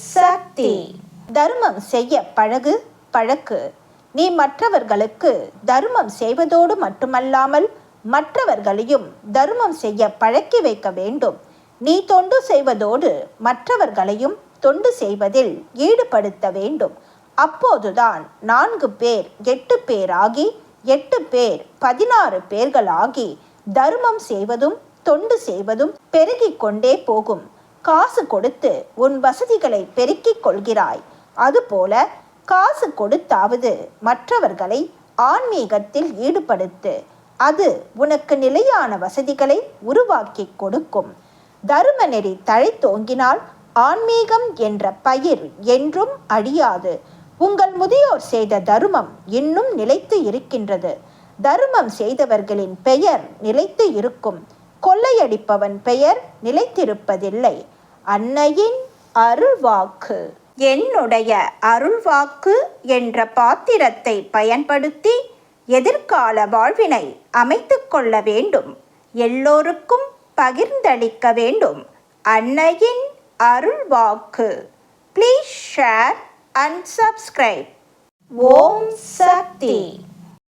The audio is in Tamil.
சக்தி. தர்மம் செய்ய பழகு. நீ மற்றவர்களுக்கு தர்மம் செய்வதோடு மட்டுமல்லாமல் மற்றவர்களையும் தர்மம் செய்ய பழக்கி வைக்க வேண்டும். நீ தொண்டு செய்வதோடு மற்றவர்களையும் தொண்டு செய்வதில் ஈடுபடுத்த வேண்டும். அப்போதுதான் 4 பேர் 8 பேராகி 8 பேர் 16 பேர்களாகி தர்மம் செய்வதும் தொண்டு செய்வதும் பெருகிக் கொண்டே போகும். காசு கொடுத்து உன் வசதிகளை பெருக்கிக் கொள்கிறாய். அதுபோல காசு கொடுத்தாவது மற்றவர்களை ஆன்மீகத்தில் ஈடுபடுத்து. அது உனக்கு நிலையான வசதிகளை உருவாக்கி கொடுக்கும். தர்ம நெறி தழைத்தோங்கினால் ஆன்மீகம் என்ற பயிர் என்றும் அழியாது. உங்கள் முதியோர் செய்த தர்மம் இன்னும் நிலைத்து இருக்கின்றது. தர்மம் செய்தவர்களின் பெயர் நிலைத்து இருக்கும். கொள்ளையடிப்பவன் பெயர் நிலைத்திருப்பதில்லை. அன்னையின் அருள்வாக்கு. என்னுடைய அருள்வாக்கு என்ற பாத்திரத்தை பயன்படுத்தி எதிர்கால வாழ்வினை அமைத்து கொள்ள வேண்டும். எல்லோருக்கும் பகிர்ந்தளிக்க வேண்டும். அன்னையின் அருள்வாக்கு. Please share and subscribe. Om Sakthi.